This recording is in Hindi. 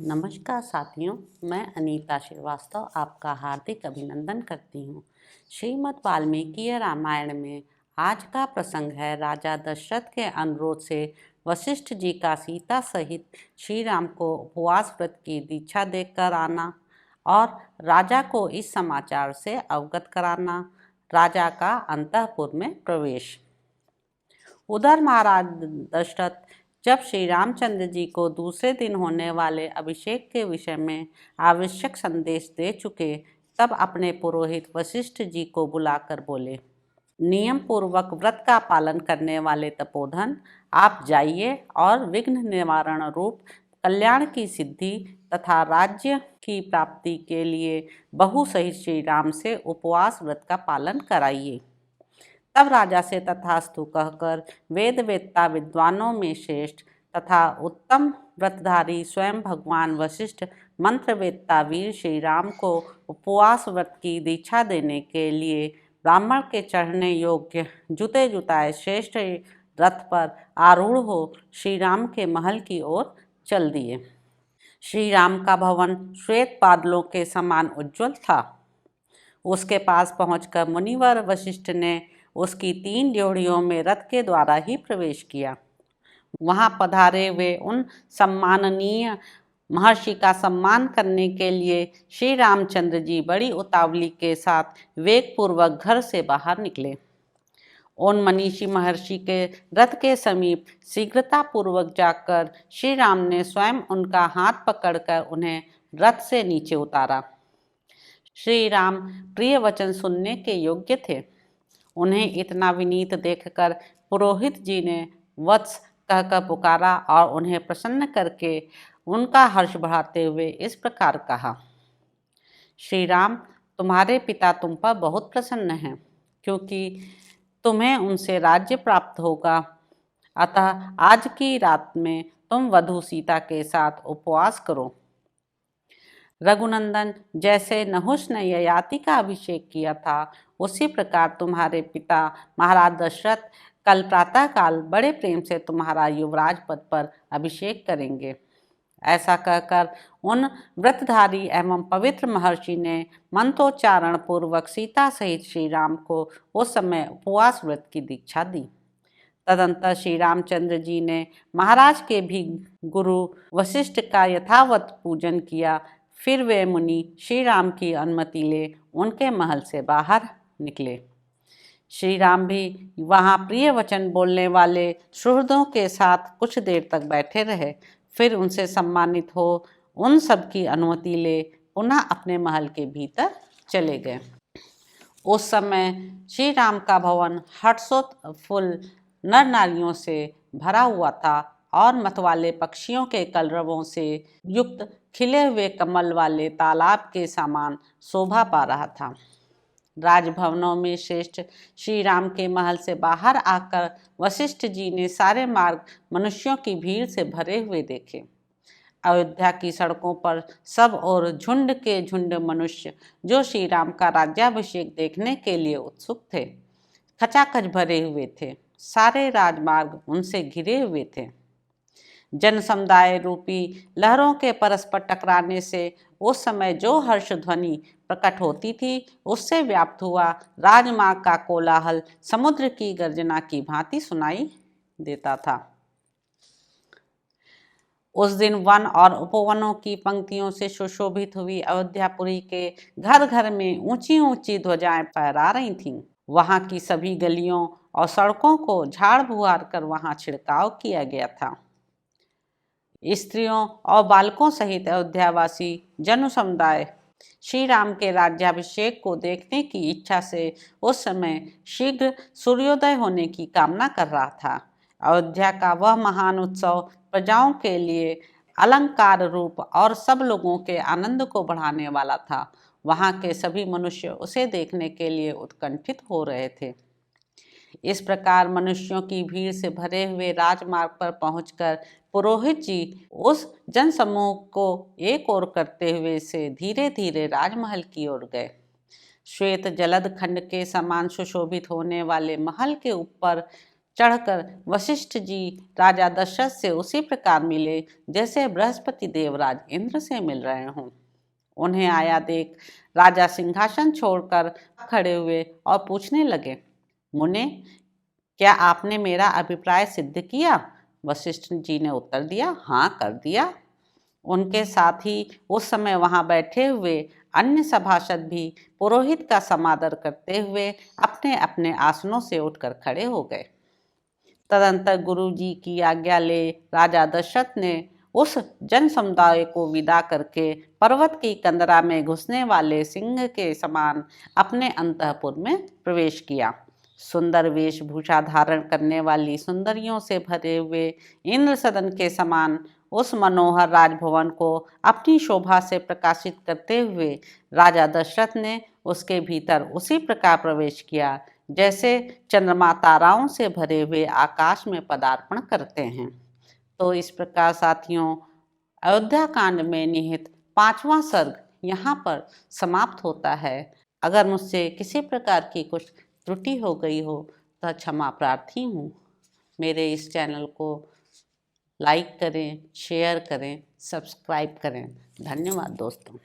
नमस्कार साथियों, मैं अनीता श्रीवास्तव आपका हार्दिक अभिनंदन करती हूँ। श्रीमद् वाल्मीकि रामायण में आज का प्रसंग है राजा दशरथ के अनुरोध से वशिष्ठ जी का सीता सहित श्री राम को उपवास व्रत की दीक्षा देकर आना और राजा को इस समाचार से अवगत कराना। राजा का अंतःपुर में प्रवेश। उधर महाराज दशरथ जब श्री रामचंद्र जी को दूसरे दिन होने वाले अभिषेक के विषय में आवश्यक संदेश दे चुके, तब अपने पुरोहित वशिष्ठ जी को बुलाकर बोले, नियम पूर्वक व्रत का पालन करने वाले तपोधन, आप जाइए और विघ्न निवारण रूप कल्याण की सिद्धि तथा राज्य की प्राप्ति के लिए बहु सहित श्री राम से उपवास व्रत का पालन कराइए। तब राजा से तथास्तु कहकर वेद वेत्ता विद्वानों में श्रेष्ठ तथा उत्तम व्रतधारी स्वयं भगवान वशिष्ठ मंत्र वेत्ता वीर श्री राम को उपवास व्रत की दीक्षा देने के लिए ब्राह्मण के चढ़ने योग्य जुते जुताए श्रेष्ठ रथ पर आरूढ़ हो श्री राम के महल की ओर चल दिए। श्री राम का भवन श्वेत बादलों के समान उज्ज्वल था। उसके पास पहुंचकर मुनिवर वशिष्ठ ने उसकी 3 ड्योढ़ियों में रथ के द्वारा ही प्रवेश किया। वहां पधारे वे उन सम्माननीय महर्षि का सम्मान करने के लिए श्री रामचंद्र जी बड़ी उतावली के साथ वेगपूर्वक घर से बाहर निकले। उन मनीषी महर्षि के रथ के समीप शीघ्रतापूर्वक जाकर श्री राम ने स्वयं उनका हाथ पकड़कर उन्हें रथ से नीचे उतारा। श्री राम प्रिय वचन सुनने के योग्य थे। उन्हें इतना विनीत देखकर पुरोहित जी ने वत्स कहकर पुकारा और उन्हें प्रसन्न करके उनका हर्ष बढ़ाते हुए इस प्रकार कहा, श्री राम, तुम्हारे पिता तुम पर बहुत प्रसन्न हैं, क्योंकि तुम्हें उनसे राज्य प्राप्त होगा। अतः आज की रात में तुम वधू सीता के साथ उपवास करो। रघुनंदन, जैसे नहुष ने ययाति का अभिषेक किया था, उसी प्रकार तुम्हारे पिता महाराज दशरथ कल प्रातःकाल बड़े प्रेम से तुम्हारा युवराज पद पर अभिषेक करेंगे। ऐसा कहकर उन व्रतधारी एवं पवित्र महर्षि ने मंत्रोच्चारण पूर्वक सीता सहित श्री राम को उस समय उपवास व्रत की दीक्षा दी। तदंतर श्री रामचंद्र जी ने महाराज के भी गुरु वशिष्ठ का यथावत पूजन किया। फिर वे मुनि श्री राम की अनुमति ले उनके महल से बाहर निकले। श्री राम भी वहाँ प्रिय वचन बोलने वाले सुहृदों के साथ कुछ देर तक बैठे रहे। फिर उनसे सम्मानित हो उन सब की अनुमति ले पुनः अपने महल के भीतर चले गए। उस समय श्री राम का भवन हर्षोत्फुल्ल नर नारियों से भरा हुआ था और मतवाले पक्षियों के कलरवों से युक्त खिले हुए कमल वाले तालाब के समान शोभा पा रहा था। राजभवनों में श्रेष्ठ श्री राम के महल से बाहर आकर वशिष्ठ जी ने सारे मार्ग मनुष्यों की भीड़ से भरे हुए देखे। अयोध्या की सड़कों पर सब और झुंड के झुंड मनुष्य जो श्री राम का राज्याभिषेक देखने के लिए उत्सुक थे, खचाखच भरे हुए थे। सारे राजमार्ग उनसे घिरे हुए थे। जन समुदाय रूपी लहरों के परस्पर टकराने से उस समय जो हर्ष ध्वनि प्रकट होती थी, उससे व्याप्त हुआ राजमार्ग का कोलाहल समुद्र की गर्जना की भांति सुनाई देता था। उस दिन वन और उपवनों की पंक्तियों से सुशोभित हुई अयोध्यापुरी के घर घर में ऊंची ऊंची ध्वजाएं फहरा रही थीं। वहां की सभी गलियों और सड़कों को झाड़ बुहार कर वहां छिड़काव किया गया था। स्त्रियों और बालकों सहित अयोध्यावासी जन समुदाय श्री राम के राज्याभिषेक को देखने की इच्छा से उस समय शीघ्र सूर्योदय होने की कामना कर रहा था। अयोध्या का वह महान उत्सव प्रजाओं के लिए अलंकार रूप और सब लोगों के आनंद को बढ़ाने वाला था। वहाँ के सभी मनुष्य उसे देखने के लिए उत्कंठित हो रहे थे। इस प्रकार मनुष्यों की भीड़ से भरे हुए राजमार्ग पर पहुंचकर पुरोहित जी उस जनसमूह को एक ओर करते हुए से धीरे धीरे राजमहल की ओर गए। श्वेत जलद खंड के समान सुशोभित होने वाले महल के ऊपर चढ़कर वशिष्ठ जी राजा दशरथ से उसी प्रकार मिले जैसे बृहस्पति देवराज इंद्र से मिल रहे हों। उन्हें आया देख राजा सिंहासन छोड़कर खड़े हुए और पूछने लगे, मुने, क्या आपने मेरा अभिप्राय सिद्ध किया? वशिष्ठ जी ने उत्तर दिया, हाँ, कर दिया। उनके साथ ही उस समय वहां बैठे हुए अन्य सभासद भी पुरोहित का समादर करते हुए अपने अपने आसनों से उठकर खड़े हो गए। तदंतर गुरु जी की आज्ञा ले राजा दशरथ ने उस जन समुदाय को विदा करके पर्वत की कंदरा में घुसने वाले सिंह के समान अपने अंतःपुर में प्रवेश किया। सुंदर वेशभूषा धारण करने वाली सुंदरियों से भरे हुए इंद्र सदन के समान उस मनोहर राजभवन को अपनी शोभा से प्रकाशित करते हुए राजा दशरथ ने उसके भीतर उसी प्रकार प्रवेश किया जैसे चंद्रमा ताराओं से भरे हुए आकाश में पदार्पण करते हैं। तो इस प्रकार साथियों, अयोध्या कांड में निहित 5वां सर्ग यहाँ पर समाप्त होता है। अगर मुझसे किसी प्रकार की कुछ त्रुटि हो गई हो तो क्षमा प्रार्थी हूँ। मेरे इस चैनल को लाइक करें, शेयर करें, सब्सक्राइब करें। धन्यवाद दोस्तों।